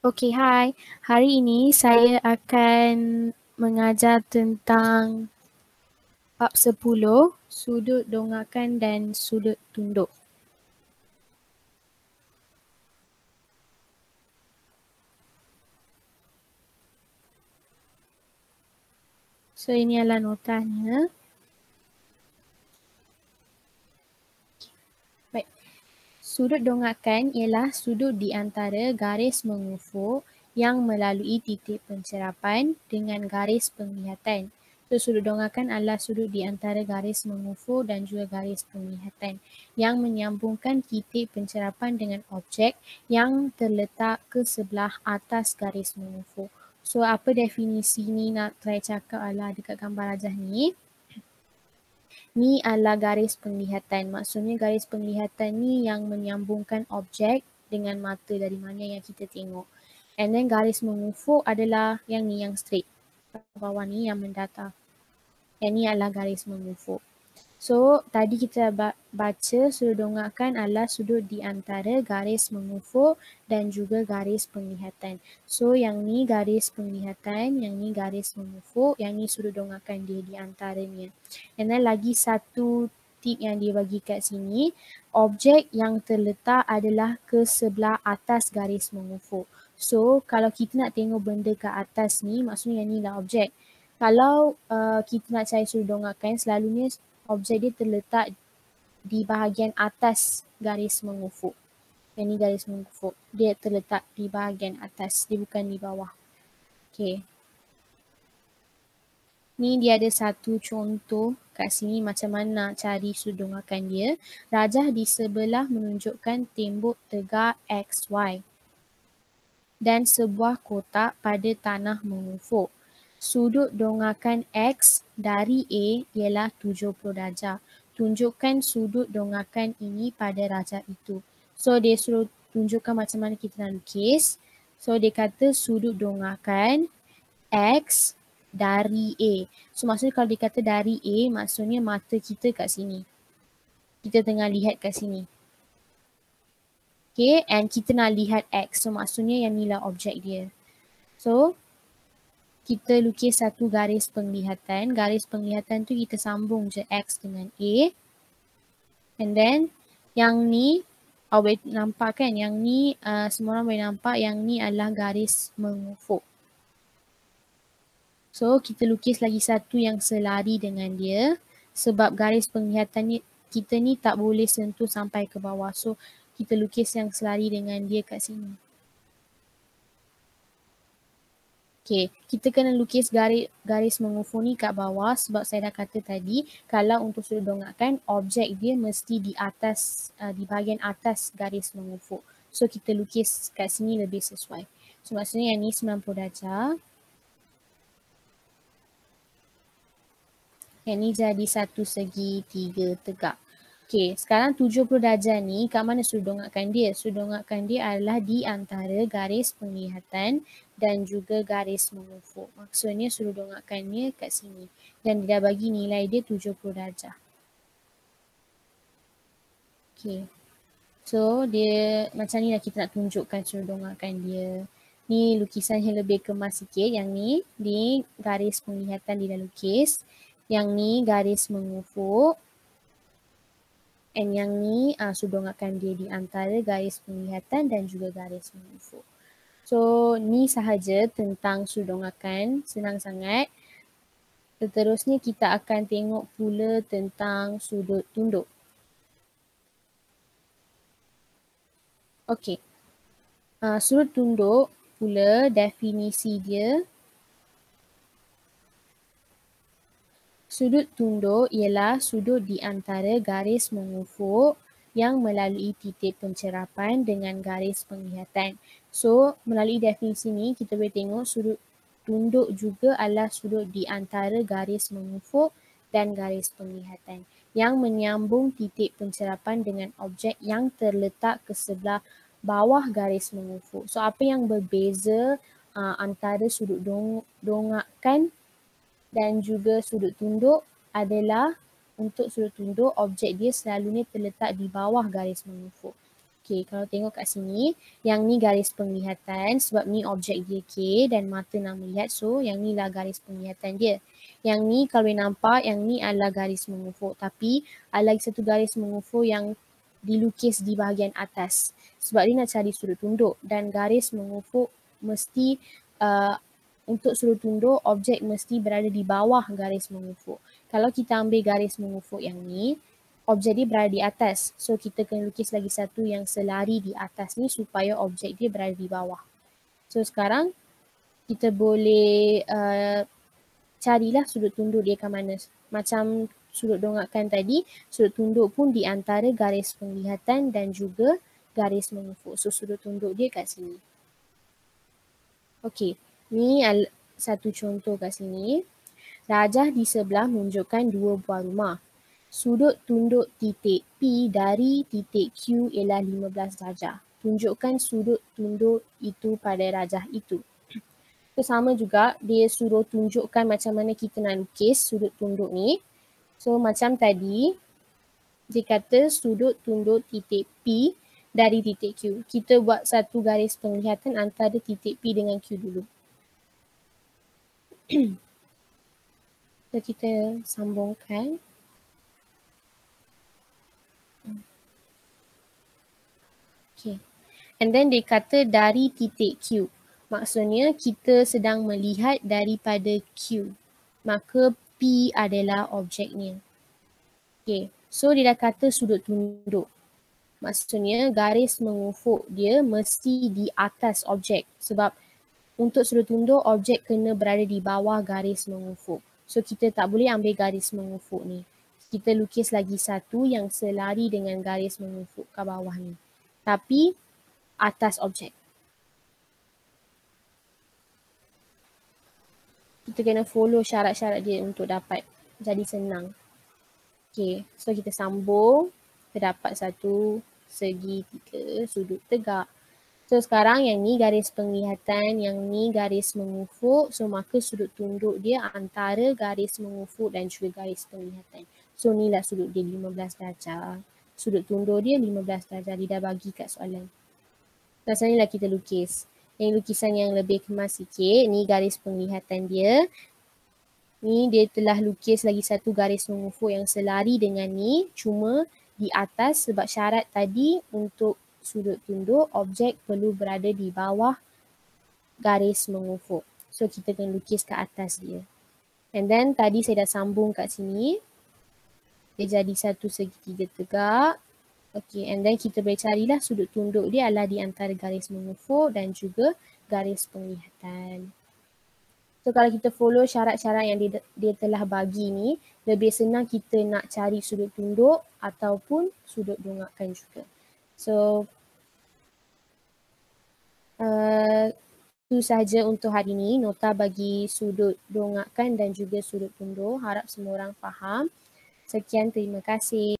Okey, hai. Hari ini saya akan mengajar tentang bab 10, sudut dongakan dan sudut tunduk. So, ini adalah notanya. Baik. Sudut dongakan ialah sudut di antara garis mengufuk yang melalui titik pencerapan dengan garis penglihatan. So, sudut dongakan adalah sudut di antara garis mengufuk dan juga garis penglihatan yang menyambungkan titik pencerapan dengan objek yang terletak ke sebelah atas garis mengufuk. So, apa definisi ni nak try cakap adalah dekat gambar rajah ni. Ni adalah garis penglihatan. Maksudnya garis penglihatan ni yang menyambungkan objek dengan mata dari mana yang kita tengok. And then garis mengufuk adalah yang ni, yang straight. Bawah ni yang mendatar. Yang ni adalah garis mengufuk. So, tadi kita baca sudut dongakan adalah sudut di antara garis mengufuk dan juga garis penglihatan. So, yang ni garis penglihatan, yang ni garis mengufuk, yang ni sudut dongakan dia di antaranya. And then lagi satu tip yang dia bagi kat sini, objek yang terletak adalah ke sebelah atas garis mengufuk. So, kalau kita nak tengok benda kat atas ni, maksudnya yang ni lah objek. Kalau kita nak cari sudut dongakan, selalunya objek dia terletak di bahagian atas garis mengufuk. Yang ni garis mengufuk. Dia terletak di bahagian atas, dia bukan di bawah. Okay. Ni dia ada satu contoh kat sini macam mana nak cari sudut dongakan dia. Rajah di sebelah menunjukkan tembok tegak XY dan sebuah kotak pada tanah mengufuk. Sudut dongakan X dari A ialah 70 darjah. Tunjukkan sudut dongakan ini pada rajah itu. So, dia suruh tunjukkan macam mana kita nak lukis. So, dia kata sudut dongakan X dari A. So, maksudnya kalau dia kata dari A, maksudnya mata kita kat sini. Kita tengah lihat kat sini. Okay, and kita nak lihat X. So, maksudnya yang ni lah objek dia. So, kita lukis satu garis penglihatan. Garis penglihatan tu kita sambung je X dengan A. And then, yang ni, boleh nampak kan? Yang ni, semua orang boleh nampak yang ni adalah garis mengufuk. So, kita lukis lagi satu yang selari dengan dia. Sebab garis penglihatan ni, kita ni tak boleh sentuh sampai ke bawah. So, kita lukis yang selari dengan dia kat sini. Okay, kita kena lukis garis mengufuk ni kat bawah sebab saya dah kata tadi kalau untuk sudut dongakan objek dia mesti di atas, di bahagian atas garis mengufuk. So kita lukis kat sini lebih sesuai. So maksudnya yang ni 90 darjah. Yang ni jadi satu segi 3 tegak. Okay, sekarang 70 darjah ni kat mana sudut dongakan dia? Sudut dongakan dia adalah di antara garis penglihatan dan juga garis mengufuk. Maksudnya sudut dongakannya kat sini. Dan dia dah bagi nilai dia 70 darjah. Okay. So, dia macam ni lah kita nak tunjukkan sudut dongakan dia. Ni lukisannya lebih kemas sikit. Yang ni garis penglihatan dia dah lukis. Yang ni garis mengufuk. And yang ni sudut dongakan dia di antara garis penglihatan dan juga garis mengufuk. So, ni sahaja tentang sudut dongakan. Senang sangat. Seterusnya kita akan tengok pula tentang sudut tunduk. Okey. Sudut tunduk pula definisi dia. Sudut tunduk ialah sudut di antara garis mengufuk yang melalui titik pencerapan dengan garis penglihatan. So, melalui definisi ni kita boleh tengok sudut tunduk juga adalah sudut di antara garis mengufuk dan garis penglihatan yang menyambung titik pencerapan dengan objek yang terletak ke sebelah bawah garis mengufuk. So, apa yang berbeza antara sudut dongakan dan juga sudut tunduk adalah untuk sudut tunduk objek dia selalunya terletak di bawah garis mengufuk. Okay, kalau tengok kat sini, yang ni garis penglihatan sebab ni objek dia K dan mata nak melihat, so yang ni lah garis penglihatan dia. Yang ni kalau boleh nampak, yang ni adalah garis mengufuk, tapi ada lagi satu garis mengufuk yang dilukis di bahagian atas sebab dia nak cari sudut tunduk, dan garis mengufuk mesti untuk sudut tunduk, objek mesti berada di bawah garis mengufuk. Kalau kita ambil garis mengufuk yang ni, objek dia berada di atas. So kita kena lukis lagi satu yang selari di atas ni supaya objek dia berada di bawah. So sekarang kita boleh carilah sudut tunduk dia kat mana. Macam sudut dongakkan tadi, sudut tunduk pun di antara garis penglihatan dan juga garis mengufuk. So sudut tunduk dia kat sini. Okey, ni satu contoh kat sini. Rajah di sebelah menunjukkan 2 buah rumah. Sudut tunduk titik P dari titik Q ialah 15 darjah. Tunjukkan sudut tunduk itu pada rajah itu. So, sama juga dia suruh tunjukkan macam mana kita nak lukis sudut tunduk ni. So macam tadi, dia kata sudut tunduk titik P dari titik Q. Kita buat satu garis penglihatan antara titik P dengan Q dulu. So kita sambungkan. Okay. And then dia kata dari titik Q. Maksudnya kita sedang melihat daripada Q. Maka P adalah objeknya. Okay. So dia dah kata sudut tunduk. Maksudnya garis mengufuk dia mesti di atas objek. Sebab untuk sudut tunduk, objek kena berada di bawah garis mengufuk. So kita tak boleh ambil garis mengufuk ni. Kita lukis lagi satu yang selari dengan garis mengufuk ke bawah ni. Tapi atas objek. Kita kena follow syarat-syarat dia untuk dapat jadi senang. Okay, so kita sambung. Kita dapat satu segi 3 sudut tegak. So sekarang yang ni garis penglihatan, yang ni garis mengufuk. So maka sudut tunduk dia antara garis mengufuk dan juga garis penglihatan. So ni lah sudut dia 15 darjah. Sudut tunduk dia 15 darjah. Dia dah bagi kat soalan. Macam ni lah kita lukis. Yang lukisan yang lebih kemas sikit, ni garis penglihatan dia. Ni dia telah lukis lagi satu garis mengufuk yang selari dengan ni, cuma di atas sebab syarat tadi untuk sudut tunduk, objek perlu berada di bawah garis mengufuk. So kita kena lukis ke atas dia. And then tadi saya dah sambung kat sini. Dia jadi satu segitiga tegak. Okay, and then kita boleh carilah sudut tunduk dia adalah di antara garis mengufuk dan juga garis penglihatan. So kalau kita follow syarat-syarat yang dia telah bagi ni, lebih senang kita nak cari sudut tunduk ataupun sudut dongakkan juga. So itu sahaja untuk hari ini, nota bagi sudut dongakkan dan juga sudut tunduk. Harap semua orang faham. Sekian, terima kasih.